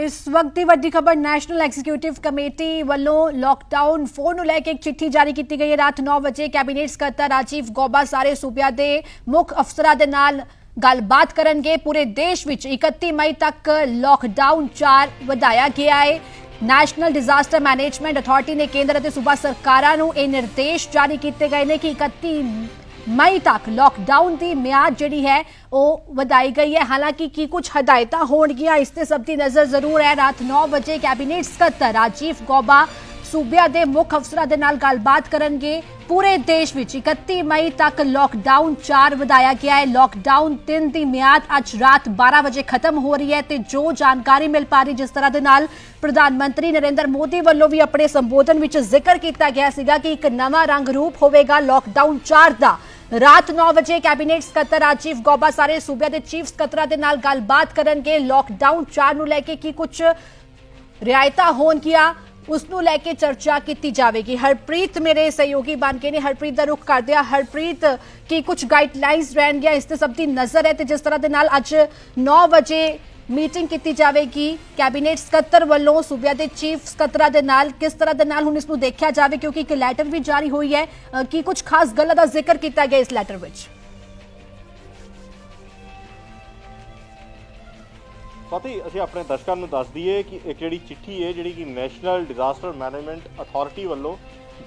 इस वक्त की वड्डी खबर नैशनल एग्जीक्यूटिव कमेटी वालों लॉकडाउन 4 ਨੂੰ ਲੈ ਕੇ ਇੱਕ ਚਿੱਠੀ ਜਾਰੀ ਕੀਤੀ ਗਈ ਹੈ। ਰਾਤ 9 ਵਜੇ ਕੈਬਨਿਟ ਸਕੱਤਰ ਰਾਜੀਵ ਗੌਬਾ ਸਾਰੇ ਸੂਬਿਆਂ ਦੇ ਮੁੱਖ ਅਫਸਰਾਂ ਦੇ ਨਾਲ ਗੱਲਬਾਤ ਕਰਨਗੇ। पूरे देश ਵਿੱਚ 31 ਮਈ ਤੱਕ लॉकडाउन 4 ਵਧਾਇਆ ਗਿਆ है। नैशनल डिजास्टर मैनेजमेंट अथॉरिटी ने केंद्र और सूबा सरकारों को यह निर्देश जारी किए गए हैं कि 31 मई तक लॉकडाउन की म्याद जी है वह वधाई गई है। हालांकि की कुछ हदायत होणगियां इस ते सब की नज़र जरूर है। रात 9 बजे कैबिनेट सकत्तर राजीव गौबा सूबिया के मुख्य अफसरां दे नाल गलबात करनगे। पूरे देश में 31 मई तक लॉकडाउन 4 वधाया गया है। लॉकडाउन 3 की म्याद अज रात 12 बजे खत्म हो रही है। तो जो जानकारी मिल पा रही जिस तरह के नाल प्रधानमंत्री नरेंद्र मोदी वालों भी अपने संबोधन में जिक्र किया गया सीगा कि एक नवा रंग रूप होगा लॉकडाउन 4 का। रात 9 बजे कैबिनेट सकत्तर राजीव गौबा सारे सूबे के चीफ सकत्तरां दे नाल गलबात करनगे। लॉकडाउन 4 नूं लैके की कुछ रियायतां होणगियां उसनूं लैके चर्चा की जाएगी। हरप्रीत मेरे सहयोगी बन के ने हरप्रीत का रुख कर दिया। हरप्रीत की कुछ गाइडलाइंस रहनगियां इस ते सब की नज़र है। तो जिस तरह के नाल अज 9 बजे मीटिंग की जाएगी कैबिनेट सकत्तर वालों सूबे के चीफ सकत्तरां दे नाल किस तरह के नाल हुण इसनूं देखा जाए क्योंकि एक लैटर भी जारी हुई है कि कुछ खास गल्लां दा जिक्र किया गया इस लैटर विच। साथ ही ਅਸੀਂ ਆਪਣੇ ਦਰਸ਼ਕਾਂ ਨੂੰ ਦੱਸ ਦਈਏ ਕਿ ਇੱਕ ਜਿਹੜੀ ਚਿੱਠੀ ਹੈ ਜਿਹੜੀ ਕਿ ਨੈਸ਼ਨਲ ਡਿਜ਼ਾਸਟਰ ਮੈਨੇਜਮੈਂਟ ਅਥਾਰਟੀ ਵੱਲੋਂ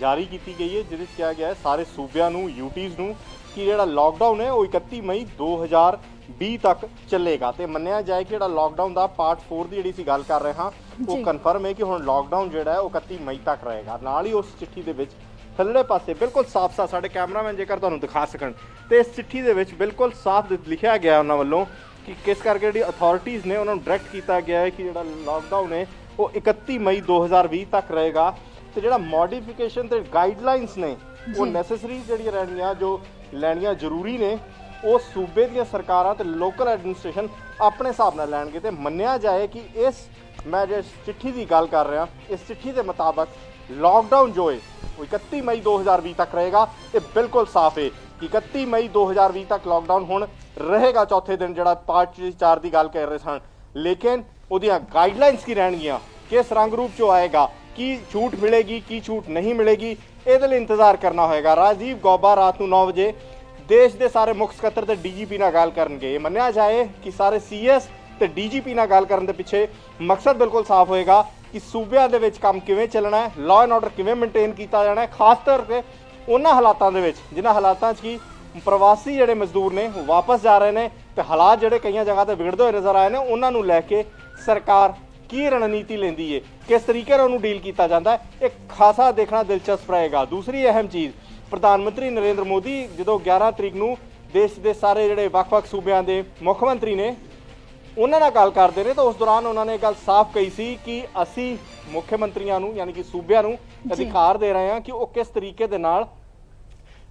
ਜਾਰੀ ਕੀਤੀ ਗਈ ਹੈ ਜਿਹਦੇ ਵਿੱਚ ਕਿਹਾ ਗਿਆ ਹੈ ਸਾਰੇ ਸੂਬਿਆਂ ਨੂੰ ਯੂਟੀਜ਼ ਨੂੰ ਕਿ ਜਿਹੜਾ ਲਾਕਡਾਊਨ ਹੈ ਉਹ 31 ਮਈ 2020 ਤੱਕ ਚੱਲੇਗਾ ਤੇ ਮੰਨਿਆ ਜਾਏ ਕਿ ਜਿਹੜਾ ਲਾਕਡਾਊਨ ਦਾ ਪਾਰਟ 4 ਦੀ ਜਿਹੜੀ ਅਸੀਂ ਗੱਲ ਕਰ ਰਹੇ ਹਾਂ ਉਹ ਕਨਫਰਮ ਹੈ ਕਿ ਹੁਣ ਲਾਕਡਾਊਨ ਜਿਹੜਾ ਹੈ ਉਹ 31 ਮਈ ਤੱਕ ਰਹੇਗਾ। ਨਾਲ ਹੀ ਉਸ ਚਿੱਠੀ ਦੇ ਵਿੱਚ ਥੱਲੇ ਪਾਸੇ ਬਿਲਕੁਲ ਸਾਫ਼-ਸਾਫ਼ ਸਾਡੇ ਕੈਮਰਾਮੈਨ ਜੇਕਰ ਤੁਹਾਨੂੰ ਦਿਖਾ ਸਕਣ ਤੇ ਇਸ ਚਿੱਠੀ ਦੇ ਵਿੱਚ ਬਿਲਕੁਲ ਸਾਫ਼ ਲਿਖਿਆ ਗਿਆ ਉਹਨਾਂ ਵੱਲੋਂ कि किस करके जी अथॉरिटीज़ ने उन्होंने डायरैक्ट किया गया है कि जो लॉकडाउन है वो 31 मई 2020 तक रहेगा। तो जो मॉडिफिकेशन तो गाइडलाइनस ने वो नैसेसरी जी रहनियाँ जो लैनियाँ जरूरी ने वो सूबे दी सरकारां ते लोकल एडमिनिस्ट्रेशन अपने हिसाब नाल लैणगे। तो मन्निया जाए कि इस मैं जिस चिट्ठी की गल कर रहा इस चिट्ठी के मुताबिक लॉकडाउन जो है वो 31 मई 2020 तक रहेगा। ये बिल्कुल साफ है कि 31 मई 2020 तक लॉकडाउन हुण रहेगा। चौथे दिन जो पार्ट 4 की गल कर रहे सन लेकिन उहदियां गाइडलाइनस की रहनगियां किस रंग रूप चो आएगा की छूट मिलेगी की छूट नहीं मिलेगी ये इंतजार करना होगा। राजीव गौबा रात को 9 बजे देश के सारे मुख्य सकत्तर ते DGP नाल गल करनगे। ये मन्निया जाए कि सारे CS ते DGP नाल गल करन दे पिछे मकसद बिल्कुल साफ होएगा कि सूबिਆਂ ਦੇ ਵਿੱਚ ਕੰਮ ਕਿਵੇਂ ਚੱਲਣਾ ਹੈ ਲਾਅ ਐਂਡ ਆਰਡਰ ਕਿਵੇਂ ਮੇਨਟੇਨ ਕੀਤਾ ਜਾਣਾ ਹੈ ਖਾਸ ਤੌਰ ਤੇ ਉਹਨਾਂ ਹਾਲਾਤਾਂ ਦੇ ਵਿੱਚ ਜਿਨ੍ਹਾਂ ਹਾਲਾਤਾਂ 'ਚ ਕਿ प्रवासी ਜਿਹੜੇ ਮਜ਼ਦੂਰ ਨੇ ਉਹ ਵਾਪਸ ਜਾ ਰਹੇ ਨੇ ਤੇ ਹਾਲਾਤ ਜਿਹੜੇ ਕਈਆਂ ਜਗ੍ਹਾ ਤੇ ਵਿਗੜਦੇ ਹੋਏ ਨਜ਼ਰ ਆਏ ਨੇ ਉਹਨਾਂ ਨੂੰ ਲੈ ਕੇ ਸਰਕਾਰ ਕੀ ਰਣਨੀਤੀ ਲੈਂਦੀ ਹੈ ਕਿਸ ਤਰੀਕੇ ਨਾਲ ਉਹਨੂੰ ਡੀਲ ਕੀਤਾ ਜਾਂਦਾ ਹੈ ਇਹ ਖਾਸਾ ਦੇਖਣਾ ਦਿਲਚਸਪ ਰਹੇਗਾ। ਦੂਸਰੀ ਅਹਿਮ ਚੀਜ਼ ਪ੍ਰਧਾਨ ਮੰਤਰੀ ਨਰਿੰਦਰ ਮੋਦੀ ਜਦੋਂ 11 ਤਰੀਕ ਨੂੰ ਦੇਸ਼ ਦੇ ਸਾਰੇ ਜਿਹੜੇ ਵੱਖ-ਵੱਖ ਸੂਬਿਆਂ ਦੇ ਮੁੱਖ ਮੰਤਰੀ ਨੇ ਉਹਨਾਂ ਨਾਲ ਗੱਲ ਕਰਦੇ ਨੇ ਤਾਂ ਉਸ ਦੌਰਾਨ ਉਹਨਾਂ ਨੇ ਇਹ ਗੱਲ ਸਾਫ਼ ਕਹੀ ਸੀ ਕਿ ਅਸੀਂ ਮੁੱਖ ਮੰਤਰੀਆਂ ਨੂੰ ਯਾਨੀ ਕਿ ਸੂਬਿਆਂ ਨੂੰ ਅਧਿਕਾਰ ਦੇ ਰਹੇ ਹਾਂ ਕਿ ਉਹ ਕਿਸ ਤਰੀਕੇ ਦੇ ਨਾਲ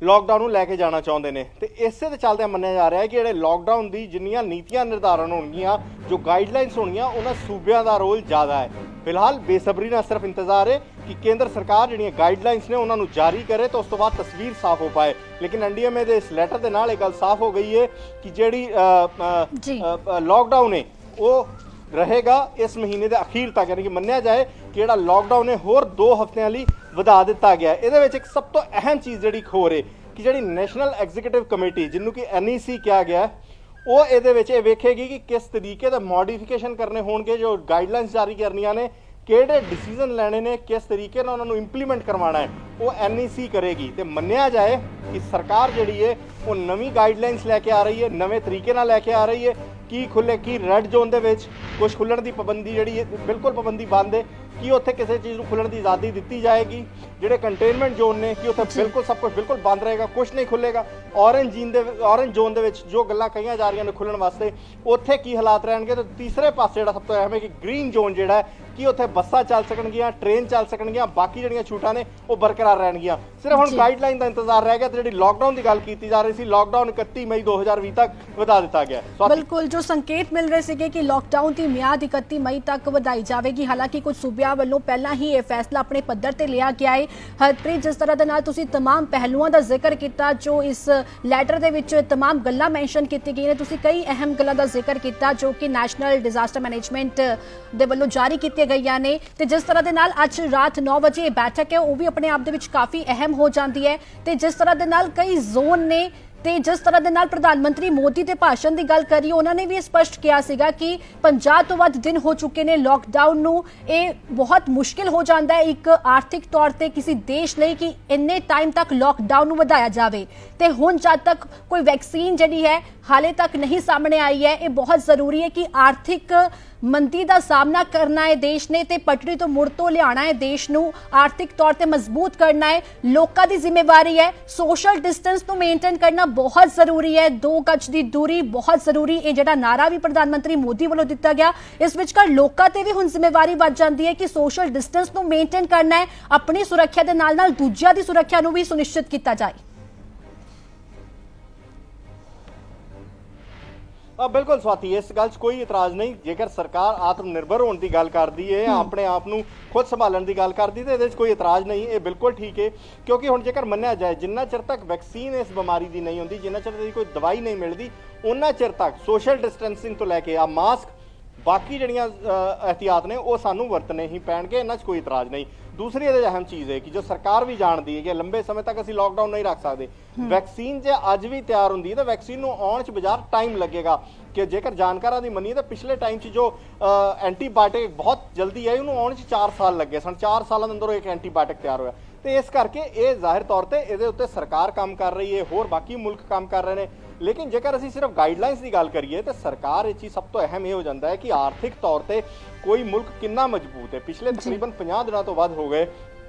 लॉकडाउन ਨੂੰ ਲੈ ਕੇ ਜਾਣਾ ਚਾਹੁੰਦੇ ਨੇ। ਤੇ ਇਸੇ ਦੇ ਚੱਲਦਿਆਂ ਮੰਨਿਆ ਜਾ ਰਿਹਾ ਹੈ ਕਿ ਜਿਹੜੇ ਲੌਕਡਾਊਨ ਦੀ ਜਿੰਨੀਆਂ ਨੀਤੀਆਂ ਨਿਰਧਾਰਨ ਹੋਣਗੀਆਂ ਜੋ ਗਾਈਡਲਾਈਨਸ ਹੋਣਗੀਆਂ ਉਹਨਾਂ ਸੂਬਿਆਂ ਦਾ ਰੋਲ ਜ਼ਿਆਦਾ ਹੈ। ਫਿਲਹਾਲ ਬੇਸਬਰੀ ਨਾਲ ਸਿਰਫ ਇੰਤਜ਼ਾਰ ਹੈ ਕਿ ਕੇਂਦਰ ਸਰਕਾਰ ਜਿਹੜੀਆਂ ਗਾਈਡਲਾਈਨਸ ਨੇ ਉਹਨਾਂ ਨੂੰ ਜਾਰੀ ਕਰੇ ਤਾਂ ਉਸ ਤੋਂ ਬਾਅਦ ਤਸਵੀਰ ਸਾਫ਼ ਹੋ ਪਾਏ। ਲੇਕਿਨ NDMA ਦੇ ਇਸ ਲੈਟਰ ਦੇ ਨਾਲ ਇਹ ਗੱਲ ਸਾਫ਼ ਹੋ ਗਈ ਹੈ ਕਿ ਜਿਹੜੀ ਲੌਕਡਾਊਨ ਹੈ ਉਹ रहेगा इस महीने के अखीर तक यानी कि मन्निया जाए कि जो लॉकडाउन है होर 2 हफ्तियां लई वधा दिता गया। ये एक सब तो अहम चीज़ जी हो रही कि जी नैशनल एग्जीक्यूटिव कमेटी जिन्हों कि NEC कहा गया वो ये वेखेगी कि किस तरीके का मॉडिफिकेशन करने होंगे जो गाइडलाइनस जारी करनिया ने किहड़े डिसीजन लैने ने किस तरीके नाल उन्होंने इंप्लीमेंट करवाना है वो NEC करेगी। तो मन्निया जाए कि सरकार जिहड़ी है वो नवी गाइडलाइनस लैके आ रही है नवे तरीके नाल लैके आ रही है की खुले की रैड जोन दे विच कुछ खुलण की पाबंदी जिहड़ी है बिल्कुल पाबंदी बंद है कि उत्थे किसी चीज़ को खुलण की आज़ादी दी जाएगी। जिहड़े कंटेनमेंट जोन ने कि उत्थे बिल्कुल सब कुछ बिल्कुल बंद रहेगा कुछ नहीं खुलेगा। ऑरेंज जोन दे विच जो गल्लां कहीआं जा रहीआं ने खुलण वास्ते उत्थे की हालात रहणगे। तो तीसरे पासे जिहड़ा सब तो अहम है कि ग्रीन जोन जिहड़ा है कि उत्थे बसां चल सकणगीआं ट्रेन चल सकणगीआं बाकी जिहड़ियां छूटां ने वो बरकरार रहणगीआं। सिर्फ हुण गाइडलाइन का इंतजार रह गया। तो जिहड़ी लॉकडाउन की गल कीती जा रही ਸੀ ਲਾਕਡਾਊਨ 31 ਮਈ 2020 ਤੱਕ ਵਧਾ ਦਿੱਤਾ ਗਿਆ ਹੈ। ਬਿਲਕੁਲ ਜੋ ਸੰਕੇਤ ਮਿਲ ਰਹੇ ਸੀਗੇ ਕਿ ਲਾਕਡਾਊਨ ਦੀ ਮਿਆਦ 31 ਮਈ ਤੱਕ ਵਧਾਈ ਜਾਵੇਗੀ। ਹਾਲਾਂਕਿ ਕੁਝ ਸੂਬਿਆਂ ਵੱਲੋਂ ਪਹਿਲਾਂ ਹੀ ਇਹ ਫੈਸਲਾ ਆਪਣੇ ਪੱਧਰ ਤੇ ਲਿਆ ਗਿਆ ਹੈ। ਹਰਪ੍ਰੀਤ, ਜਿਸ ਤਰ੍ਹਾਂ ਦੇ ਨਾਲ ਤੁਸੀਂ तमाम ਪਹਿਲੂਆਂ ਦਾ ਜ਼ਿਕਰ ਕੀਤਾ, ਜੋ ਇਸ ਲੈਟਰ ਦੇ ਵਿੱਚ तमाम ਗੱਲਾਂ ਮੈਂਸ਼ਨ ਕੀਤੀ ਗਈਆਂ ਨੇ, ਤੁਸੀਂ ਕਈ ਅਹਿਮ ਗੱਲਾਂ ਦਾ ਜ਼ਿਕਰ ਕੀਤਾ ਜੋ ਕਿ ਨੈਸ਼ਨਲ ਡਿਜ਼ਾਸਟਰ ਮੈਨੇਜਮੈਂਟ ਦੇ ਵੱਲੋਂ ਜਾਰੀ ਕੀਤੀਆਂ ਗਈਆਂ ਨੇ, ਤੇ ਜਿਸ ਤਰ੍ਹਾਂ ਦੇ ਨਾਲ ਅੱਜ ਰਾਤ 9 ਵਜੇ ਇਹ ਬੈਠਕ ਹੈ ਉਹ ਵੀ ਆਪਣੇ ਆਪ ਦੇ ਵਿੱਚ ਕਾਫੀ ਅਹਿਮ ਹੋ ਜਾਂਦੀ ਹੈ। ਤੇ ਜਿਸ ਤਰ੍ਹਾਂ ਦੇ ਨਾਲ ਕਈ ਜ਼ੋਨ ਨੇ ਤੇ ਜਿਸ ਤਰ੍ਹਾਂ ਦੇ ਨਾਲ ਪ੍ਰਧਾਨ ਮੰਤਰੀ ਮੋਦੀ ਦੇ ਭਾਸ਼ਣ ਦੀ ਗੱਲ ਕਰੀਏ, ਉਹਨਾਂ ਨੇ ਵੀ ਇਹ ਸਪਸ਼ਟ ਕਿਹਾ ਸੀਗਾ ਕਿ 50 ਤੋਂ ਵੱਧ ਦਿਨ ਹੋ ਚੁੱਕੇ ਨੇ ਲਾਕਡਾਊਨ ਨੂੰ। ਇਹ ਬਹੁਤ ਮੁਸ਼ਕਿਲ ਹੋ ਜਾਂਦਾ ਹੈ ਇੱਕ ਆਰਥਿਕ ਤੌਰ ਤੇ ਕਿਸੇ ਦੇਸ਼ ਲਈ ਕਿ ਇੰਨੇ ਟਾਈਮ ਤੱਕ ਲਾਕਡਾਊਨ ਨੂੰ ਵਧਾਇਆ ਜਾਵੇ। ਤੇ ਹੁਣ ਜਦ ਤੱਕ ਕੋਈ ਵੈਕਸੀਨ ਜਿਹੜੀ ਹੈ ਹਾਲੇ ਤੱਕ ਨਹੀਂ ਸਾਹਮਣੇ ਆਈ ਹੈ, ਇਹ ਬਹੁਤ ਜ਼ਰੂਰੀ ਹੈ ਕਿ ਆਰਥਿਕ ਮੰਦੀ ਦਾ ਸਾਹਮਣਾ ਕਰਨਾ ਹੈ ਦੇਸ਼ ਨੇ ਤੇ ਪਟੜੀ ਤੋਂ ਮੁੜ ਤੋਂ ਲਿਆਉਣਾ ਹੈ ਦੇਸ਼ ਨੂੰ, ਆਰਥਿਕ ਤੌਰ ਤੇ ਮਜ਼ਬੂਤ ਕਰਨਾ ਹੈ। ਲੋਕਾਂ ਦੀ ਜ਼ਿੰਮੇਵਾਰੀ ਹੈ। ਸੋਸ਼ਲ ਡਿਸਟੈਂਸ ਨੂੰ ਮੇਨਟੇਨ ਕਰਨਾ ਬਹੁਤ ਜ਼ਰੂਰੀ ਹੈ। 2 ਗਜ ਦੀ ਦੂਰੀ ਬਹੁਤ ਜ਼ਰੂਰੀ। ਇਹ ਜਿਹੜਾ ਨਾਰਾ ਵੀ ਪ੍ਰਧਾਨ ਮੰਤਰੀ ਮੋਦੀ ਵੱਲੋਂ ਦਿੱਤਾ ਗਿਆ, ਇਸ ਵਿਚਕਾਰ ਲੋਕਾਂ ਤੇ ਵੀ ਹੁਣ ਜ਼ਿੰਮੇਵਾਰੀ ਵੱਧ ਜਾਂਦੀ ਹੈ ਕਿ ਸੋਸ਼ਲ ਡਿਸਟੈਂਸ ਨੂੰ ਮੇਨਟੇਨ ਕਰਨਾ ਹੈ। ਆਪਣੀ ਸੁਰੱਖਿਆ ਦੇ ਨਾਲ ਨਾਲ ਦੂਜਿਆਂ ਦੀ ਸੁਰੱਖਿਆ ਨੂੰ ਵੀ ਸੁਨਿਸ਼ਚਿਤ ਕੀਤਾ ਜਾਏ। ਬਿਲਕੁਲ ਸਵਾਤੀ, ਇਸ ਗੱਲ 'ਚ ਕੋਈ ਇਤਰਾਜ਼ ਨਹੀਂ। ਜੇਕਰ ਸਰਕਾਰ ਆਤਮ ਨਿਰਭਰ ਹੋਣ ਦੀ ਗੱਲ ਕਰਦੀ ਹੈ, ਆਪਣੇ ਆਪ ਨੂੰ ਖੁਦ ਸੰਭਾਲਣ ਦੀ ਗੱਲ ਕਰਦੀ ਤੇ ਇਹਦੇ 'ਚ ਕੋਈ ਇਤਰਾਜ਼ ਨਹੀਂ। ਇਹ ਬਿਲਕੁਲ ਠੀਕ ਹੈ, ਕਿਉਂਕਿ ਹੁਣ ਜੇਕਰ ਮੰਨਿਆ ਜਾਏ ਜਿੰਨਾ ਚਿਰ ਤੱਕ ਵੈਕਸੀਨ ਇਸ ਬਿਮਾਰੀ ਦੀ ਨਹੀਂ ਹੁੰਦੀ, ਜਿੰਨਾ ਚਿਰ ਦੀ ਕੋਈ ਦਵਾਈ ਨਹੀਂ ਮਿਲਦੀ, ਉਹਨਾਂ ਚਿਰ ਤੱਕ ਸੋਸ਼ਲ ਡਿਸਟੈਂਸਿੰਗ ਤੋਂ ਲੈ ਕੇ ਆ ਮਾਸਕ, ਬਾਕੀ ਜਿਹੜੀਆਂ ਇਹਤਿਆਤ ਨੇ ਉਹ ਸਾਨੂੰ ਵਰਤਣੇ ਹੀ ਪੈਣਗੇ। ਇਹਨਾਂ 'ਚ ਕੋਈ ਇਤਰਾਜ਼ ਨਹੀਂ। ਦੂਸਰੀ ਇਹਦੇ ਅਹਿਮ ਚੀਜ਼ ਹੈ ਕਿ ਜੋ ਸਰਕਾਰ ਵੀ ਜਾਣਦੀ ਹੈ ਕਿ ਲੰਬੇ ਸਮੇਂ ਤੱਕ ਅਸੀਂ ਲਾਕਡਾਊਨ ਨਹੀਂ ਰੱਖ ਸਕਦੇ। ਵੈਕਸੀਨ ਜੇ ਅੱਜ ਵੀ ਤਿਆਰ ਹੁੰਦੀ ਹੈ ਤਾਂ ਵੈਕਸੀਨ ਨੂੰ ਆਉਣ 'ਚ ਬਾਜ਼ਾਰ ਟਾਈਮ ਲੱਗੇਗਾ। ਕਿ ਜੇਕਰ ਜਾਣਕਾਰਾਂ ਦੀ ਮੰਨੀਏ ਤਾਂ ਪਿਛਲੇ ਟਾਈਮ 'ਚ ਜੋ ਐਂਟੀਬਾਇਓਟਿਕ ਬਹੁਤ ਜਲਦੀ ਆਈ, ਉਹਨੂੰ ਆਉਣ 'ਚ 4 ਸਾਲ ਲੱਗੇ ਸਨ। 4 ਸਾਲਾਂ ਦੇ ਅੰਦਰ ਇੱਕ ਐਂਟੀਬਾਇਓਟਿਕ ਤਿਆਰ ਹੋਇਆ। ਤੇ ਇਸ ਕਰਕੇ ਇਹ ਜ਼ਾਹਿਰ ਤੌਰ ਤੇ ਇਹਦੇ ਉੱਤੇ ਸਰਕਾਰ ਕੰਮ ਕਰ ਰਹੀ ਹੈ, ਹੋਰ ਬਾਕੀ ਮੁਲਕ ਕੰਮ ਕਰ ਰਹੇ ਨੇ। ਲੇਕਿਨ ਜੇਕਰ ਅਸੀਂ ਸਿਰਫ ਗਾਈਡਲਾਈਨਸ ਦੀ ਗੱਲ ਕਰੀਏ ਤਾਂ ਸਰਕਾਰ ਇਹ ਚੀਜ਼ ਸਭ ਤੋਂ ਅਹਿਮ ਇਹ ਹੋ ਜਾਂਦਾ ਹੈ ਕਿ ਆਰਥਿਕ ਤੌਰ ਤੇ ਕੋਈ ਮੁਲਕ ਕਿੰਨਾ ਮਜ਼ਬੂਤ ਹੈ। ਪਿਛਲੇ ਤਕਰੀਬਨ 50 ਦਿਨਾਂ ਤੋਂ ਵੱਧ ਹੋ ਗਏ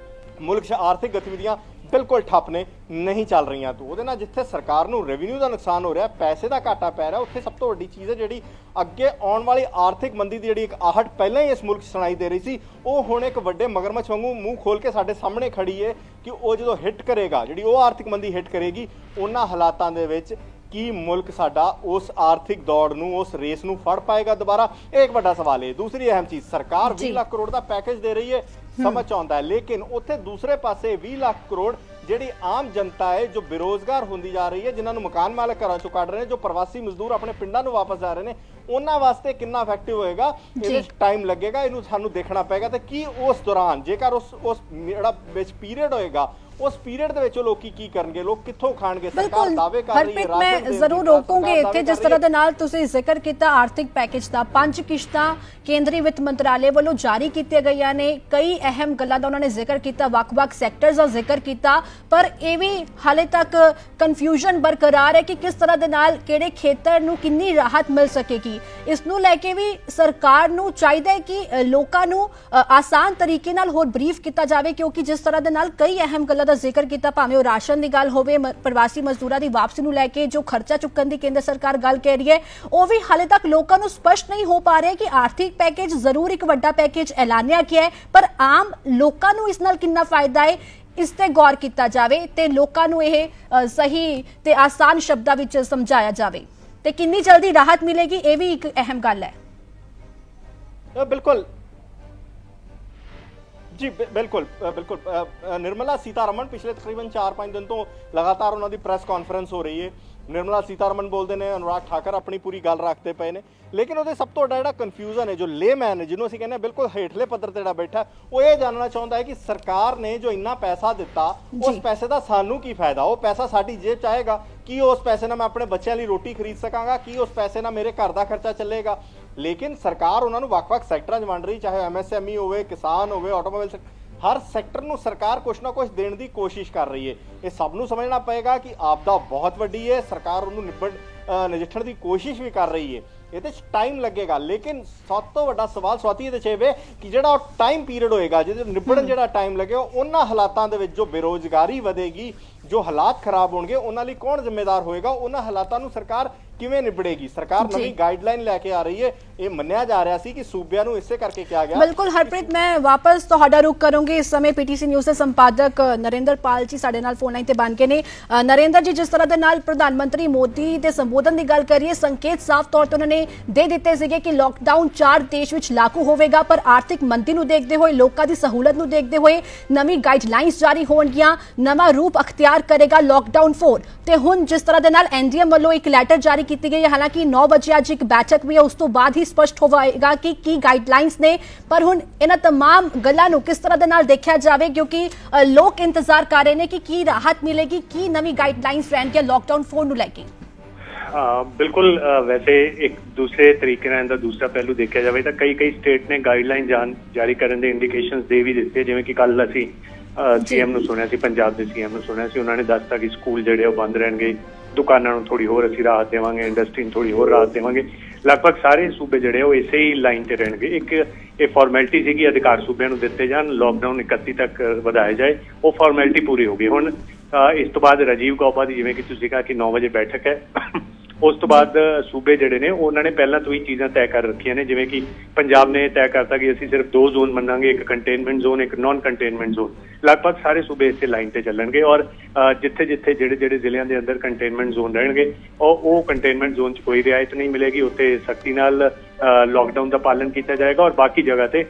ਮੁਲਕ 'ਚ ਆਰਥਿਕ ਗਤੀਵਿਧੀਆਂ ਬਿਲਕੁਲ ਠੱਪ ਨੇ, ਨਹੀਂ ਚੱਲ ਰਹੀਆਂ। ਤੋਂ ਉਹਦੇ ਨਾਲ ਜਿੱਥੇ ਸਰਕਾਰ ਨੂੰ ਰੈਵਨਿਊ ਦਾ ਨੁਕਸਾਨ ਹੋ ਰਿਹਾ, ਪੈਸੇ ਦਾ ਘਾਟਾ ਪੈ ਰਿਹਾ, ਉੱਥੇ ਸਭ ਤੋਂ ਵੱਡੀ ਚੀਜ਼ ਹੈ ਜਿਹੜੀ ਅੱਗੇ ਆਉਣ ਵਾਲੀ ਆਰਥਿਕ ਮੰਦੀ ਦੀ ਜਿਹੜੀ ਇੱਕ ਆਹਟ ਪਹਿਲਾਂ ਹੀ ਇਸ ਮੁਲਕ 'ਚ ਸੁਣਾਈ ਦੇ ਰਹੀ ਸੀ, ਉਹ ਹੁਣ ਇੱਕ ਵੱਡੇ ਮਗਰਮੱਛ ਵਾਂਗੂ ਮੂੰਹ ਖੋਲ ਕੇ ਸਾਡੇ ਸਾਹਮਣੇ ਖੜੀ ਹੈ ਕਿ ਉਹ ਜਦੋਂ ਹਿੱਟ ਕਰੇਗਾ, ਜਿਹੜੀ ਉਹ ਆਰਥਿਕ ਮੰਦੀ ਹਿੱਟ ਕਰੇਗੀ, ਉਹਨਾਂ ਹਾਲਾਤਾਂ ਦੇ ਵਿੱਚ ਕੀ ਮੁਲਕ ਸਾਡਾ ਉਸ ਆਰਥਿਕ ਦੌੜ ਨੂੰ, ਉਸ ਰੇਸ ਨੂੰ ਫੜ ਪਾਏਗਾ ਦੁਬਾਰਾ? ਇਹ ਇੱਕ ਵੱਡਾ ਸਵਾਲ ਹੈ। ਦੂਸਰੀ ਅਹਿਮ ਚੀਜ਼, ਸਰਕਾਰ 20 ਲੱਖ ਕਰੋੜ ਦਾ ਪੈਕੇਜ ਦੇ ਰਹੀ ਹੈ, ਸਮਝ ਆਉਂਦਾ ਹੈ, ਲੇਕਿਨ ਉੱਥੇ ਦੂਸਰੇ ਪਾਸੇ 20 ਲੱਖ ਕਰੋੜ ਜਿਹੜੀ ਆਮ ਜਨਤਾ ਹੈ ਜੋ ਬੇਰੋਜ਼ਗਾਰ ਹੁੰਦੀ ਜਾ ਰਹੀ ਹੈ, ਜਿਨ੍ਹਾਂ ਨੂੰ ਮਕਾਨ ਮਾਲਕ ਘਰਾਂ ਚੋਂ ਕੱਢ ਰਹੇ ਨੇ, ਜੋ ਪ੍ਰਵਾਸੀ ਮਜ਼ਦੂਰ ਆਪਣੇ ਪਿੰਡਾਂ ਨੂੰ ਵਾਪਸ ਜਾ ਰਹੇ ਨੇ, ਉਹਨਾਂ ਵਾਸਤੇ ਕਿੰਨਾ ਇਫੈਕਟਿਵ ਹੋਏਗਾ? ਇਹਦੇ 'ਚ ਟਾਈਮ ਲੱਗੇਗਾ, ਇਹਨੂੰ ਸਾਨੂੰ ਦੇਖਣਾ ਪਏਗਾ। ਤੇ ਕੀ ਉਸ ਦੌਰਾਨ ਜੇਕਰ ਉਸ ਜਿਹੜਾ ਵਿੱਚ ਪੀਰੀਅਡ ਹੋਏਗਾ, ਉਸ ਪੀਰੀਅਡ ਦੇ ਵਿੱਚ ਉਹ ਲੋਕੀ ਕੀ ਕਰਨਗੇ, ਲੋਕ ਕਿੱਥੋਂ ਖਾਣਗੇ? ਸਰਕਾਰ ਦਾਅਵੇ ਕਰ ਰਹੀ ਹੈ, ਮੈਂ ਜ਼ਰੂਰ ਰੋਕੂੰਗੀ ਇੱਥੇ। ਜਿਸ ਤਰ੍ਹਾਂ ਦੇ ਨਾਲ ਤੁਸੀਂ ਜ਼ਿਕਰ ਕੀਤਾ ਆਰਥਿਕ ਪੈਕੇਜ ਦਾ, 5 ਕਿਸ਼ਤਾਂ ਕੇਂਦਰੀ ਵਿੱਤ ਮੰਤਰਾਲੇ ਵੱਲੋਂ ਜਾਰੀ ਕੀਤੀਆਂ ਗਈਆਂ ਨੇ। ਕਈ ਅਹਿਮ ਗੱਲਾਂ ਦਾ ਉਹਨਾਂ ਨੇ ਜ਼ਿਕਰ ਕੀਤਾ, ਵੱਖ-ਵੱਖ ਸੈਕਟਰਸ ਦਾ ਜ਼ਿਕਰ ਕੀਤਾ, ਪਰ ਇਹ ਵੀ ਹਾਲੇ ਤੱਕ ਕਨਫਿਊਜ਼ਨ ਬਰਕਰਾਰ ਹੈ ਕਿ ਕਿਸ ਤਰ੍ਹਾਂ ਦੇ ਨਾਲ ਕਿਹੜੇ ਖੇਤਰ ਨੂੰ ਕਿੰਨੀ ਰਾਹਤ ਮਿਲ ਸਕੇਗੀ। ਇਸ ਨੂੰ ਲੈ ਕੇ ਵੀ ਸਰਕਾਰ ਨੂੰ ਚਾਹੀਦਾ ਹੈ ਕਿ ਲੋਕਾਂ ਨੂੰ ਆਸਾਨ ਤਰੀਕੇ ਨਾਲ ਹੋਰ ਬਰੀਫ ਕੀਤਾ ਜਾਵੇ, ਕਿਉਂਕਿ ਜਿਸ ਤਰ੍ਹਾਂ ਦੇ ਨਾਲ ਕਈ ਅਹਿਮ ਗੱਲਾਂ ਦਾ ਜ਼ਿਕਰ ਕੀਤਾ, ਭਾਵੇਂ ਉਹ ਰਾਸ਼ਨ ਦੀ ਗੱਲ ਹੋਵੇ, ਪ੍ਰਵਾਸੀ ਮਜ਼ਦੂਰਾਂ ਦੀ ਵਾਪਸੀ ਨੂੰ ਲੈ ਕੇ ਜੋ ਖਰਚਾ ਚੁੱਕਣ ਦੀ ਕੇਂਦਰ ਸਰਕਾਰ ਗੱਲ ਕਹਿ ਰਹੀ ਹੈ, ਉਹ ਵੀ ਹਾਲੇ ਤੱਕ ਲੋਕਾਂ ਨੂੰ ਸਪਸ਼ਟ ਨਹੀਂ ਹੋ ਪਾ ਰਿਹਾ ਕਿ ਆਰਥਿਕ ਪੈਕੇਜ ਜ਼ਰੂਰ ਇੱਕ ਵੱਡਾ ਪੈਕੇਜ ਐਲਾਨਿਆ ਗਿਆ ਹੈ, ਪਰ ਆਮ ਲੋਕਾਂ ਨੂੰ ਇਸ ਨਾਲ ਕਿੰਨਾ ਫਾਇਦਾ ਹੈ, ਇਸ ਤੇ ਗੌਰ ਕੀਤਾ ਜਾਵੇ ਤੇ ਲੋਕਾਂ ਨੂੰ ਇਹ ਸਹੀ ਤੇ ਆਸਾਨ ਸ਼ਬਦਾਂ ਵਿੱਚ ਸਮਝਾਇਆ ਜਾਵੇ ਤੇ ਕਿੰਨੀ ਜਲਦੀ ਰਾਹਤ ਮਿਲੇਗੀ, ਇਹ ਵੀ ਇੱਕ ਅਹਿਮ ਗੱਲ ਹੈ। ਬਿਲਕੁਲ ਜੀ, ਬਿਲकुल निर्मला सीतारमण पिछले तकरीबन 4-5 दिन तो लगातार उन्होंने प्रेस कॉन्फ्रेंस हो रही है। निर्मला सीतारमण बोलते हैं, अनुराग ठाकर अपनी पूरी गल रखते पे ने, लेकिन वो सब तो वड्डा कन्फ्यूजन है जो लेमैन है, जिन्होंने कहने बिल्कुल हेठले पद्धर ते बैठा, वो ये जानना चाहता है कि सरकार ने जो इन्ना पैसा दिता, उस पैसे का सानू की फायदा? वो पैसा साडी जेब च आएगा कि उस पैसे ना मैं अपने बच्चों लिए रोटी खरीद सकांगा, कि उस पैसे ना मेरे घर का खर्चा चलेगा? लेकिन सरकार उन्होंने ਵੱਖ-ਵੱਖ ਸੈਕਟਰਾਂ 'ਚ ਵੰਡ ਰਹੀ, ਚਾਹੇ MSME ਹੋਵੇ, ਕਿਸਾਨ ਹੋਵੇ, ਆਟੋਮੋਬਾਈਲ ਸੈਕਟਰ, ਹਰ ਸੈਕਟਰ ਨੂੰ ਸਰਕਾਰ ਕੁਛ ਨਾ ਕੁਛ ਦੇਣ ਦੀ ਕੋਸ਼ਿਸ਼ ਕਰ ਰਹੀ ਹੈ। ਇਹ ਸਭ ਨੂੰ ਸਮਝਣਾ ਪਏਗਾ ਕਿ ਆਪਦਾ ਬਹੁਤ ਵੱਡੀ ਹੈ, ਸਰਕਾਰ ਉਹਨੂੰ ਨਜਿੱਠਣ ਦੀ ਕੋਸ਼ਿਸ਼ ਵੀ ਕਰ ਰਹੀ ਹੈ। ਇਹਦੇ 'ਚ ਟਾਈਮ ਲੱਗੇਗਾ, ਲੇਕਿਨ ਸਭ ਤੋਂ ਵੱਡਾ ਸਵਾਲ ਸਵਾਤੀ ਇਹਦੇ 'ਚ ਇਹ ਵੇ ਕਿ ਜਿਹੜਾ ਉਹ ਟਾਈਮ ਪੀਰੀਅਡ ਹੋਏਗਾ, ਜਿਹਦੇ ਨਿਬੜਨ ਜਿਹੜਾ ਟਾਈਮ ਲੱਗੇਗਾ, ਉਹਨਾਂ ਹਾਲਾਤਾਂ ਦੇ ਵਿੱਚ ਜੋ ਬੇਰੋਜ਼ਗਾਰੀ ਵਧੇਗੀ, ਜੋ ਹਾਲਾਤ ਖਰਾਬ ਹੋਣਗੇ ਉਹਨਾਂ ਲਈ ਕੌਣ ਜ਼ਿੰਮੇਦਾਰ ਹੋਏਗਾ, ਉਹਨਾਂ ਹਾਲਾਤਾਂ ਨੂੰ ਸਰਕਾਰ ਕਿਵੇਂ ਨਿਬੜੇਗੀ। ਸਰਕਾਰ ਨਵੀਂ ਗਾਈਡਲਾइन लेके आ रही है, ये ਮੰਨਿਆ ਜਾ ਰਿਹਾ ਸੀ ਕਿ ਸੂਬਿਆਂ ਨੂੰ ਇਸੇ ਕਰਕੇ ਕਿਹਾ ਗਿਆ। ਬਿਲਕੁਲ ਹਰਪ੍ਰੀਤ, ਮੈਂ ਵਾਪਸ ਤੁਹਾਡਾ ਰੁਖ ਕਰੂੰਗੀ। ਇਸ ਸਮੇਂ ਪੀਟੀਸੀ ਨਿਊਜ਼ ਦੇ ਸੰਪਾਦਕ ਨਰਿੰਦਰ ਪਾਲ ਜੀ ਸਾਡੇ ਨਾਲ ਫੋਨ ਲਾਈਨ ਤੇ ਬਣ ਕੇ ਨੇ। ਨਰਿੰਦਰ ਜੀ, ਜਿਸ ਤਰ੍ਹਾਂ ਦੇ ਨਾਲ ਪ੍ਰਧਾਨ ਮੰਤਰੀ ਮੋਦੀ ਦੇ ਸੰਬੋਧਨ ਦੀ ਗੱਲ ਕਰੀਏ, ਸੰਕੇਤ ਸਾਫ਼ ਤੌਰ ਤੇ ਉਹਨਾਂ ਨੇ ਦੇ ਦਿੱਤੇ ਸੀਗੇ ਕਿ ਲੋਕਡਾਊਨ 4 ਦੇਸ਼ ਵਿੱਚ ਲਾਗੂ ਹੋਵੇਗਾ, ਪਰ ਆਰਥਿਕ ਮੰਦੀ ਨੂੰ ਦੇਖਦੇ ਹੋਏ, ਲੋਕਾਂ ਦੀ ਸਹੂਲਤ ਨੂੰ ਦੇਖਦੇ ਹੋਏ ਨਵੀਂ ਗਾਈਡਲਾਈਨਸ ਜਾਰੀ ਹੋਣਗੀਆਂ, ਨਵਾਂ ਰੂਪ ਅਖਤਿਆਰ ਕਰੇਗਾ ਲੋਕਡਾਊਨ 4। ਤੇ ਹੁਣ ਜਿਸ ਤਰ੍ਹਾਂ ਦੇ ਨਾਲ ਐਨਡੀਐਮ ਵੱਲੋਂ ਇੱਕ ਲੈਟਰ ਜਾਰੀ ਕੀਤੀ ਗਈ ਹੈ, ਹਾਲਾਂਕਿ 9 ਵਜੇ ਅੱਜ ਇੱਕ ਬੈਠਕ ਵੀ ਹੈ, ਉਸ ਤੋਂ ਬਾਅਦ ਹੀ ਸਪਸ਼ਟ ਹੋਵੇਗਾ ਕਿ ਕੀ ਗਾਈਡਲਾਈਨਸ ਨੇ। ਪਰ ਹੁਣ ਇਹਨਾਂ तमाम ਗੱਲਾਂ ਨੂੰ ਕਿਸ ਤਰ੍ਹਾਂ ਦੇ ਨਾਲ ਦੇਖਿਆ ਜਾਵੇ, ਕਿਉਂਕਿ ਲੋਕ ਇੰਤਜ਼ਾਰ ਕਰ ਰਹੇ ਨੇ ਕਿ ਕੀ ਰਾਹਤ ਮਿਲੇਗੀ, ਕੀ ਨਵੀਂ ਗਾਈਡਲਾਈਨਸ ਰਹਿਣਗੀਆਂ ਲੋਕਡਾਊਨ 4 ਨੂੰ ਲੈ ਕੇ। ਬਿਲਕੁਲ, ਵੈਸੇ ਇੱਕ ਦੂਸਰੇ ਤਰੀਕੇ ਨਾਲ ਇਹਦਾ ਦੂਸਰਾ ਪਹਿਲੂ ਦੇਖਿਆ ਜਾਵੇ ਤਾਂ ਕਈ ਸਟੇਟ ਨੇ ਗਾਈਡਲਾਈਨ ਜਾਰੀ ਕਰਨ ਦੇ ਇੰਡੀਕੇਸ਼ਨਸ ਦੇ ਵੀ ਦਿੱਤੇ। ਜਿਵੇਂ ਕਿ ਕੱਲ ਅਸੀਂ ਸੀਐਮ ਨੂੰ ਸੁਣਿਆ ਸੀ, ਪੰਜਾਬ ਦੇ ਸੀਐਮ ਨੂੰ ਸੁਣਿਆ ਸੀ, ਉਹਨਾਂ ਨੇ ਦੱਸਤਾ ਕਿ ਸਕੂਲ ਜਿਹੜੇ ਉਹ ਬੰਦ ਰਹਿਣਗੇ, ਦੁਕਾਨਾਂ ਨੂੰ ਥੋੜੀ ਹੋਰ ਅਸੀਂ ਰਾਹਤ ਦੇਵਾਂਗੇ, ਇੰਡਸਟਰੀ ਨੂੰ ਥੋੜੀ ਹੋਰ ਰਾਹਤ ਦੇਵਾਂਗੇ। ਲਗਭਗ ਸਾਰੇ ਸੂਬੇ ਜਿਹੜੇ ਉਹ ਇਸੇ ਹੀ ਲਾਈਨ ਤੇ ਰਹਿਣਗੇ। ਇੱਕ ਇਹ ਫਾਰਮੈਲਿਟੀ ਸੀਗੀ ਅਧਿਕਾਰ ਸੂਬਿਆਂ ਨੂੰ ਦਿੱਤੇ ਜਾਣ, ਲੋਕਡਾਊਨ 31 ਤੱਕ ਵਧਾਇਆ ਜਾਏ, ਉਹ ਫਾਰਮੈਲਿਟੀ ਪੂਰੀ ਹੋ ਗਈ। ਹੁਣ ਇਸ ਤੋਂ ਬਾਅਦ ਰਾਜੀਵ ਗੌਬਾ ਦੀ, ਜਿਵੇਂ ਕਿ ਤੁਸੀਂ ਕਿਹਾ ਕਿ 9 ਵਜੇ ਬੈਠਕ ਹੈ, ਉਸ ਤੋਂ ਬਾਅਦ ਸੂਬੇ ਜਿਹੜੇ ਨੇ ਉਹਨਾਂ ਨੇ ਪਹਿਲਾਂ ਤੋਂ ਹੀ ਚੀਜ਼ਾਂ ਤੈਅ ਕਰ ਰੱਖੀਆਂ ਨੇ। ਜਿਵੇਂ ਕਿ ਪੰਜਾਬ ਨੇ ਤੈਅ ਕਰਤਾ ਕਿ ਅਸੀਂ ਸਿਰਫ 2 ਜ਼ੋਨ ਮੰਨਾਂਗੇ, ਇੱਕ ਕੰਟੇਨਮੈਂਟ ਜ਼ੋਨ, ਇੱਕ ਨਾਨ ਕੰਟੇਨਮੈਂਟ ਜ਼ੋਨ। ਲਗਭਗ ਸਾਰੇ ਸੂਬੇ ਇਸੇ ਲਾਈਨ ਤੇ ਚੱਲਣਗੇ ਔਰ ਜਿੱਥੇ ਜਿਹੜੇ ਜ਼ਿਲ੍ਹਿਆਂ ਦੇ ਅੰਦਰ ਕੰਟੇਨਮੈਂਟ ਜ਼ੋਨ ਰਹਿਣਗੇ ਉਹ ਕੰਟੇਨਮੈਂਟ ਜ਼ੋਨ 'ਚ ਕੋਈ ਰਿਆਇਤ ਨਹੀਂ ਮਿਲੇਗੀ, ਉੱਥੇ ਸਖਤੀ ਨਾਲ ਲੋਕਡਾਊਨ ਦਾ ਪਾਲਣ ਕੀਤਾ ਜਾਏਗਾ ਔਰ ਬਾਕੀ ਜਗ੍ਹਾ ਤੇ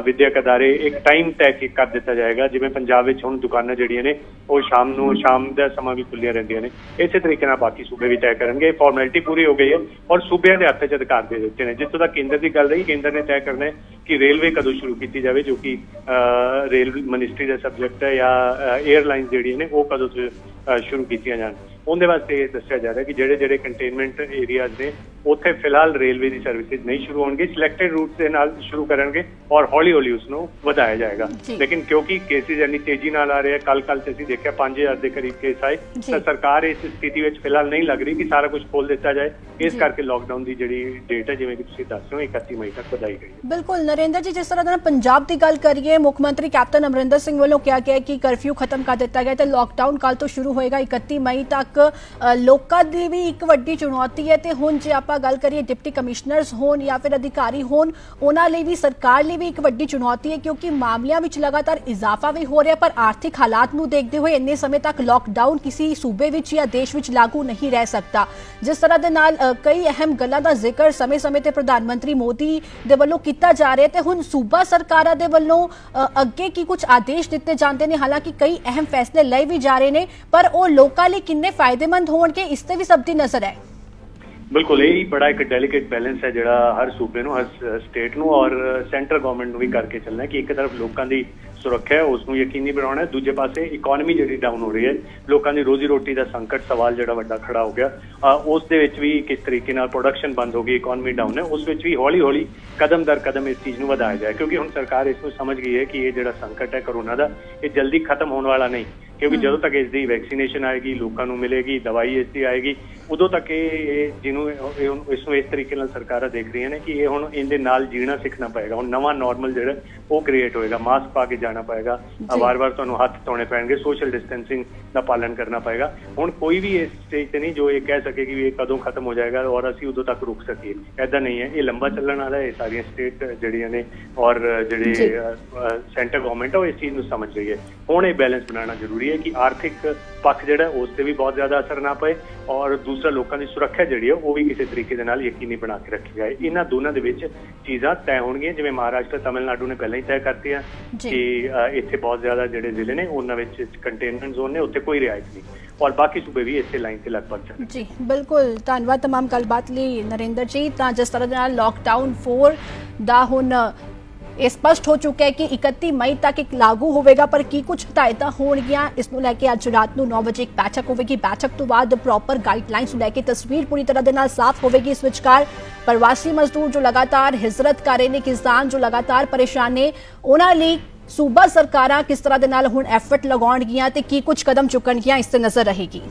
ਵਿਦਿਅਕ ਅਦਾਰੇ ਇੱਕ ਟਾਈਮ ਤੈਅ ਕਰ ਦਿੱਤਾ ਜਾਏਗਾ। ਜਿਵੇਂ ਪੰਜਾਬ ਵਿੱਚ ਹੁਣ ਦੁਕਾਨਾਂ ਜਿਹੜੀਆਂ ਨੇ ਉਹ ਸ਼ਾਮ ਦਾ ਸਮਾਂ ਵੀ ਖੁੱਲੀਆਂ ਰਹਿੰਦੀਆਂ ਨੇ, ਇਸੇ ਤਰੀਕੇ ਨਾਲ ਬਾਕੀ ਸੂਬੇ ਵੀ ਤੈਅ ਕਰਨਗੇ। ਫਾਰਮੈਲਿਟੀ ਪੂਰੀ ਹੋ ਗਈ ਹੈ ਔਰ ਸੂਬਿਆਂ ਦੇ ਹੱਥ 'ਚ ਅਧਿਕਾਰ ਦੇ ਦਿੱਤੇ ਨੇ। ਜਿੱਥੋਂ ਤੱਕ ਕੇਂਦਰ ਦੀ ਗੱਲ ਰਹੀ, ਕੇਂਦਰ ਨੇ ਤੈਅ ਕਰਨਾ ਹੈ ਕਿ ਰੇਲਵੇ ਕਦੋਂ ਸ਼ੁਰੂ ਕੀਤੀ ਜਾਵੇ, ਜੋ ਕਿ ਰੇਲ ਮਿਨਿਸਟਰੀ ਦਾ ਸਬਜੈਕਟ ਹੈ, ਜਾਂ 에ਅਰਲਾਈਨਸ ਜਿਹੜੀਆਂ ਨੇ ਉਹ ਕਦੋਂ ਤੋਂ ਸ਼ੁਰੂ ਕੀਤੀਆਂ ਜਾਣ। ਉਹਦੇ ਵਾਸਤੇ ਇਹ ਦੱਸਿਆ ਜਾ ਰਿਹਾ ਕਿ ਜਿਹੜੇ ਕੰਟੇਨਮੈਂਟ ਏਰੀਆਜ਼ ਨੇ ਉੱਥੇ ਫਿਲਹਾਲ ਰੇਲਵੇ ਦੀ ਸਰਵਿਸਿਜ਼ ਨਹੀਂ ਸ਼ੁਰੂ ਹੋਣਗੇ, ਸਿਲੈਕਟਡ ਰੂਟਸ ਦੇ ਨਾਲ ਸ਼ੁਰੂ ਕਰਨਗੇ ਔਰ ਹੌਲੀ ਉਸ ਨੂੰ ਵਧਾਇਆ ਜਾਏਗਾ। ਲੇਕਿਨ ਕਿਉਂਕਿ ਕੇਸਿਸ ਇੰਨੀ ਤੇਜ਼ੀ ਨਾਲ ਆ ਰਹੇ, ਕੱਲ ਤੇ ਅਸੀਂ ਦੇਖਿਆ 5000 ਦੇ ਕਰੀਬ ਕੇਸ ਆਏ, ਤਾਂ ਸਰਕਾਰ ਇਸ ਸਥਿਤੀ ਵਿੱਚ ਫਿਲਹਾਲ ਨਹੀਂ ਲੱਗ ਰਹੀ ਕਿ ਸਾਰਾ ਕੁਝ ਖੋਲ ਦਿੱਤਾ ਜਾਏ। ਇਸ ਕਰਕੇ ਲੋਕਡਾਊਨ ਦੀ ਜਿਹੜੀ ਡੇਟ ਹੈ, ਜਿਵੇਂ ਕਿ ਤੁਸੀਂ ਦੱਸ ਰਹੇ ਹੋ, 31 ਮਈ ਤੱਕ ਵਧਾਈ ਗਈ ਹੈ। ਬਿਲਕੁਲ ਨਰਿੰਦਰ ਜੀ, ਜਿਸ ਤਰ੍ਹਾਂ ਨਾਲ ਪੰਜਾਬ ਦੀ ਗੱਲ ਕਰੀਏ, ਮੁੱਖ ਮੰਤਰੀ ਕੈਪਟਨ ਅਮਰਿੰਦਰ ਸਿੰਘ ਵੱਲੋਂ ਕਿਹਾ ਗਿਆ ਕਿ ਕਰਫਿਊ ਖਤਮ ਕਰ ਦਿੱਤਾ ਗਿਆ ਤੇ ਲੋਕਡਾਊਨ ਕੱਲ ਤੋਂ ਸ਼ੁਰੂ ਹੋਏਗਾ 31 ਮਈ ਤੱਕ। ਲੋਕਾਂ ਦੀ ਵੀ ਇੱਕ ਵੱਡੀ ਚੁਣੌਤੀ ਹੈ ਤੇ ਹੁਣ ਜੇ ਆਪਾਂ ਗੱਲ ਕਰੀਏ ਡਿਪਟੀ ਕਮਿਸ਼ਨਰਸ ਹੋਣ ਜਾਂ ਫਿਰ ਅਧਿਕਾਰੀ ਹੋਣ, ਉਹਨਾਂ ਲਈ ਵੀ, ਸਰਕਾਰ ਲਈ ਵੀ ਇੱਕ ਵੱਡੀ ਚੁਣੌਤੀ ਹੈ, ਕਿਉਂਕਿ ਮਾਮਲਿਆਂ ਵਿੱਚ ਲਗਾਤਾਰ ਇਜ਼ਾਫਾ ਵੀ ਹੋ ਰਿਹਾ, ਪਰ ਆਰਥਿਕ ਹਾਲਾਤ ਨੂੰ ਦੇਖਦੇ ਹੋਏ ਇੰਨੇ ਸਮੇਂ ਤੱਕ ਲੋਕਡਾਊਨ ਕਿਸੇ ਸੂਬੇ ਵਿੱਚ ਜਾਂ ਦੇਸ਼ ਵਿੱਚ ਲਾਗੂ ਨਹੀਂ ਰਹਿ ਸਕਦਾ। ਜਿਸ ਤਰ੍ਹਾਂ ਦੇ ਨਾਲ ਕਈ ਅਹਿਮ ਗੱਲਾਂ ਦਾ ਜ਼ਿਕਰ ਸਮੇਂ-ਸਮੇਂ ਤੇ ਪ੍ਰਧਾਨ ਮੰਤਰੀ ਮੋਦੀ ਦੇ ਵੱਲੋਂ ਕੀਤਾ ਜਾ ਰਿਹਾ ਤੇ ਹੁਣ ਸੂਬਾ ਸਰਕਾਰਾਂ ਦੇ ਵੱਲੋਂ ਅੱਗੇ ਕੀ ਕੁਝ ਆਦੇਸ਼ ਦਿੱਤੇ ਜਾਂਦੇ ਨੇ। ਹਾਲਾਂਕਿ ਕਈ ਅਹਿਮ ਫੈਸਲੇ ਲਏ ਵੀ ਜਾ ਰਹੇ ਨੇ, ਪਰ ਉਹ ਲੋਕਾਂ ਲਈ ਕਿੰਨੇ ਫਾਇਦੇਮੰਦ ਹੋਣਗੇ, ਇਸ ਤੇ ਵੀ ਸਭ ਦੀ ਨਜ਼ਰ ਹੈ। ਬਿਲਕੁਲ, ਇਹ ਬੜਾ ਇੱਕ ਡੈਲੀਕੇਟ ਬੈਲੈਂਸ ਹੈ ਜਿਹੜਾ ਹਰ ਸੂਬੇ ਨੂੰ, ਹਰ ਸਟੇਟ ਨੂੰ ਔਰ ਸੈਂਟਰਲ ਗਵਰਨਮੈਂਟ ਨੂੰ ਵੀ ਕਰਕੇ ਚੱਲਣਾ ਹੈ ਕਿ ਇੱਕ ਤਰਫ ਲੋਕਾਂ ਦੀ ਸੁਰੱਖਿਆ ਹੈ, ਉਸ ਨੂੰ ਯਕੀਨੀ ਬਣਾਉਣਾ ਹੈ, ਦੂਜੇ ਪਾਸੇ ਇਕਨੋਮੀ ਜਿਹੜੀ ਡਾਊਨ ਹੋ ਰਹੀ ਹੈ, ਲੋਕਾਂ ਦੀ ਰੋਜ਼ੀ ਰੋਟੀ ਦਾ ਸੰਕਟ ਸਵਾਲ ਜਿਹੜਾ ਵੱਡਾ ਖੜਾ ਹੋ ਗਿਆ, ਉਸ ਦੇ ਵਿੱਚ ਵੀ ਕਿਸ ਤਰੀਕੇ ਨਾਲ ਪ੍ਰੋਡਕਸ਼ਨ ਬੰਦ ਹੋ ਗਈ, ਇਕਨੋਮੀ ਡਾਊਨ ਹੈ, ਉਸ ਵਿੱਚ ਵੀ ਹੌਲੀ ਕਦਮ ਦਰ ਕਦਮ ਇਸ ਚੀਜ਼ ਨੂੰ ਵਧਾਇਆ ਜਾਏ। ਕਿਉਂਕਿ ਹੁਣ ਸਰਕਾਰ ਇਸ ਨੂੰ ਸਮਝ ਗਈ ਹੈ ਕਿ ਇਹ ਜਿਹੜਾ ਸੰਕਟ ਹੈ ਕਰੋਨਾ ਦਾ, ਇਹ ਜਲਦੀ ਖਤਮ ਹੋਣ ਵਾਲਾ ਨਹੀਂ। ਕਿਉਂਕਿ ਜਦੋਂ ਤੱਕ ਇਸ ਦੀ ਵੈਕਸੀਨੇਸ਼ਨ ਆਏਗੀ, ਲੋਕਾਂ ਨੂੰ ਮਿਲੇਗੀ, ਦਵਾਈ ਇਸ ਦੀ ਆਏਗੀ, ਉਦੋਂ ਤੱਕ ਇਸ ਨੂੰ ਇਸ ਤਰੀਕੇ ਨਾਲ ਸਰਕਾਰਾਂ ਦੇਖ ਰਹੀਆਂ ਨੇ ਕਿ ਇਹ ਹੁਣ ਇਹਦੇ ਨਾਲ ਜੀਣਾ ਸਿੱਖਣਾ ਪਏਗਾ। ਹੁਣ ਨਵਾਂ ਨਾਰਮਲ ਜਿਹੜਾ ਉਹ ਕ੍ਰੀਏਟ ਹੋਏਗਾ, ਮਾਸਕ ਪਾ ਕੇ ਜਾਣਾ ਪਏਗਾ, ਵਾਰ-ਵਾਰ ਤੁਹਾਨੂੰ ਹੱਥ ਧੋਣੇ ਪੈਣਗੇ, ਸੋਸ਼ਲ ਡਿਸਟੈਂਸਿੰਗ ਦਾ ਪਾਲਣ ਕਰਨਾ ਪਏਗਾ। ਹੁਣ ਕੋਈ ਵੀ ਇਸ ਸਟੇਜ ਤੇ ਨਹੀਂ ਜੋ ਇਹ ਕਹਿ ਸਕੇ ਕਿ ਇਹ ਕਦੋਂ ਖਤਮ ਹੋ ਜਾਏਗਾ ਔਰ ਅਸੀਂ ਉਦੋਂ ਤੱਕ ਰੁਕ ਸਕੀਏ। ਐਦਾਂ ਨਹੀਂ ਹੈ, ਇਹ ਲੰਬਾ ਚੱਲਣ ਵਾਲਾ ਹੈ। ਸਾਰੀਆਂ ਸਟੇਟ ਜਿਹੜੀਆਂ ਨੇ ਔਰ ਜਿਹੜੇ ਸੈਂਟਰ ਗਵਰਨਮੈਂਟ ਉਹ ਇਸ ਚੀਜ਼ ਨੂੰ ਸਮਝ ਰਹੀ ਹੈ। ਹੁਣ ਇਹ ਬੈਲੈਂਸ ਬਣਾਉਣਾ ਜ਼ਰੂਰੀ ਹੈ ਕਿ ਆਰਥਿਕ ਪੱਖ ਜਿਹੜਾ ਉਸ ਤੇ ਵੀ ਬਹੁਤ ਜ਼ਿਆਦਾ ਅਸਰ ਨਾ ਪਏ ਔਰ ਦੂਸਰਾ ਲੋਕਾਂ ਦੀ ਸੁਰੱਖਿਆ ਜਿਹੜੀ ਹੈ ਉਹ ਵੀ ਕਿਸੇ ਤਰੀਕੇ ਦੇ ਨਾਲ ਯਕੀਨੀ ਬਣਾ ਕੇ ਰੱਖੀ ਜਾਏ। ਇਹਨਾਂ ਦੋਨਾਂ ਦੇ ਵਿੱਚ ਚੀਜ਼ਾਂ ਤੈਅ ਹੋਣਗੀਆਂ। ਜਿਵੇਂ ਮਹਾਰਾਸ਼ਟਰ, ਤਮਿਲਨਾਡੂ ਨੇ ਪਹਿਲਾਂ ਹੀ ਤੈਅ ਕਰਤੀਆਂ ਕਿ ਇੱਥੇ ਬਹੁਤ ਜ਼ਿਆਦਾ ਜਿਹੜੇ ਜ਼ਿਲ੍ਹੇ ਨੇ ਉਹਨਾਂ ਵਿੱਚ ਕੰਟੇਨਮੈਂਟ ਜ਼ੋਨ ਨੇ, ਉੱਥੇ ਕੋਈ ਰਿਆਇਤ ਨਹੀਂ ਔਰ ਬਾਕੀ ਸੂਬੇ ਵੀ ਇਸੇ ਲਾਈਨ ਤੇ ਲਗਭਗ ਚੱਲ। ਜੀ ਬਿਲਕੁਲ, ਧੰਨਵਾਦ ਤਮਾਮ ਗੱਲਬਾਤ ਲਈ ਨਰਿੰਦਰ ਜੀ। ਤਾਂ ਜਿਸ ਤਰ੍ਹਾਂ ਦੇ ਨਾਲ ਲੋਕਡਾਊਨ 4 ਦਾ ਹੁਣ ਇਹ ਸਪਸ਼ਟ ਹੋ ਚੁੱਕਾ ਹੈ ਕਿ 31 ਮਈ ਤੱਕ ਇੱਕ ਲਾਗੂ ਹੋਵੇਗਾ, ਪਰ ਕੀ ਕੁਝ ਹਦਾਇਤਾਂ ਹੋਣਗੀਆਂ ਇਸ ਨੂੰ ਲੈ ਕੇ ਅੱਜ ਰਾਤ ਨੂੰ 9 ਵਜੇ ਇੱਕ ਬੈਠਕ ਹੋਵੇਗੀ। ਬੈਠਕ ਤੋਂ ਬਾਅਦ ਪ੍ਰੋਪਰ ਗਾਈਡਲਾਈਨਸ ਨੂੰ ਲੈ ਕੇ ਤਸਵੀਰ ਪੂਰੀ ਤਰ੍ਹਾਂ ਦੇ ਨਾਲ ਸਾਫ਼ ਹੋਵੇਗੀ। ਇਸ ਵਿਚਕਾਰ ਪ੍ਰਵਾਸੀ ਮਜ਼ਦੂਰ ਜੋ ਲਗਾਤਾਰ ਹਿਜਰਤ ਕਰ ਰਹੇ ਨੇ, ਕਿਸਾਨ ਜੋ ਲਗਾਤਾਰ ਪਰੇਸ਼ਾਨ ਨੇ, ਉਹਨਾਂ ਲਈ ਸੂਬਾ ਸਰਕਾਰਾਂ ਕਿਸ ਤਰ੍ਹਾਂ ਦੇ ਨਾਲ ਹੁਣ ਐਫਰਟ ਲਗਾਉਣਗੀਆਂ ਤੇ ਕੀ ਕੁਝ ਕਦਮ ਚੁੱਕਣਗੀਆਂ, ਇਸ ਤੇ ਨਜ਼ਰ ਰਹੇਗੀ।